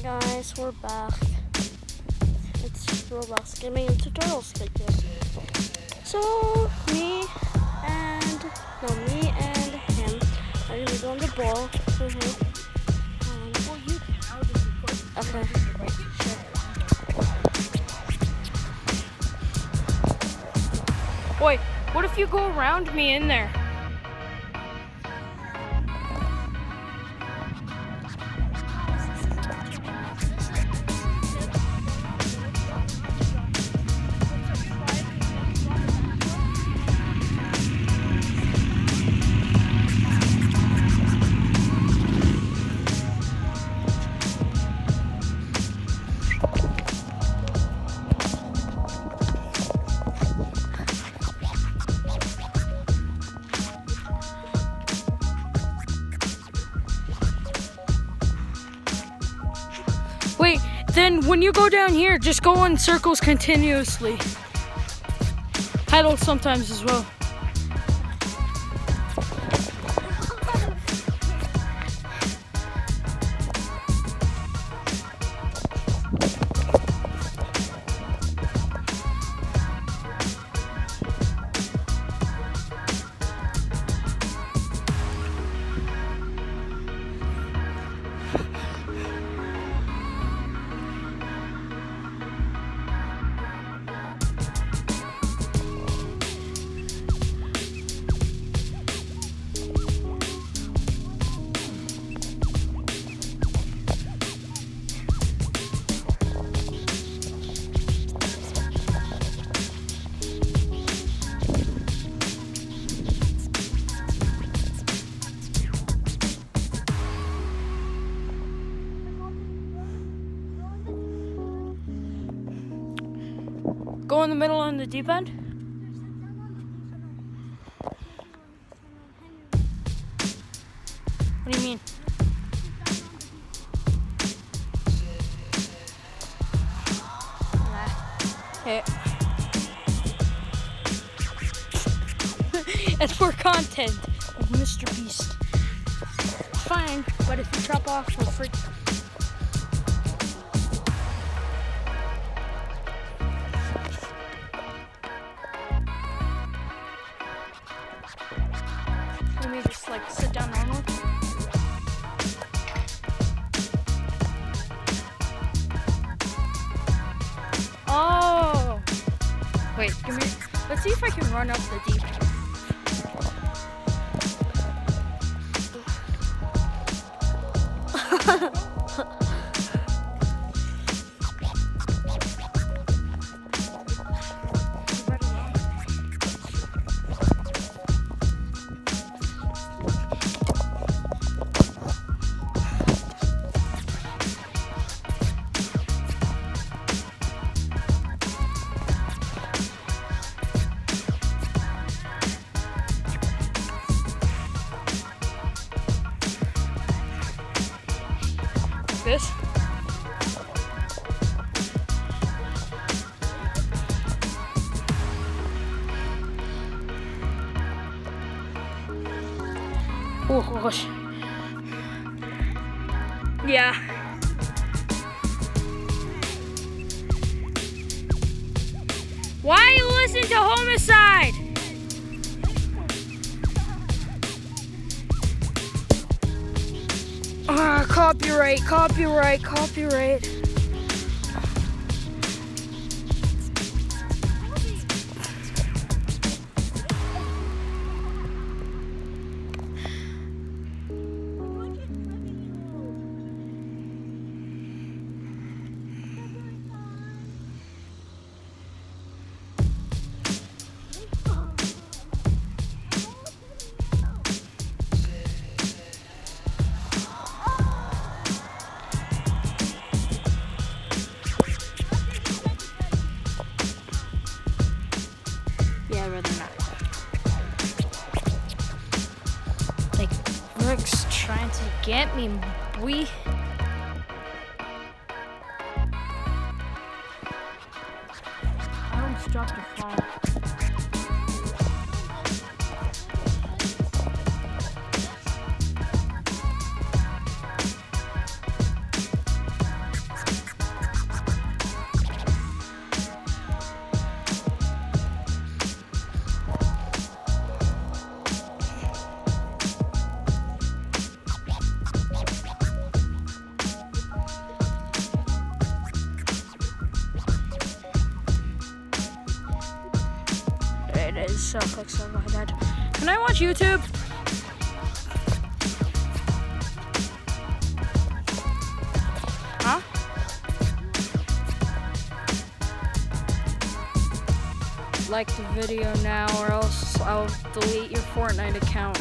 Hey guys, we're back. It's Roblox gaming and tutorials video. So me and him are gonna be on the ball. Okay. Wait, what if you go around me in there? Wait, then when you go down here, just go in circles continuously. Pedal sometimes as well. Go in the middle on the deep end. What do you mean? Hey. That's for content of Mr. Beast. Fine, but if you drop off for free. Let me just like sit down normal. Oh, wait, give me. Let's see if I can run up the deep. This. Oh gosh. Yeah. Why you listen to Homicide? Copyright. Yeah, I'd rather not. Like, Brooks trying to get me, boy. I almost dropped a fall. so quick, so my bad. Can I watch YouTube? Huh? Like the video now, or else I'll delete your Fortnite account.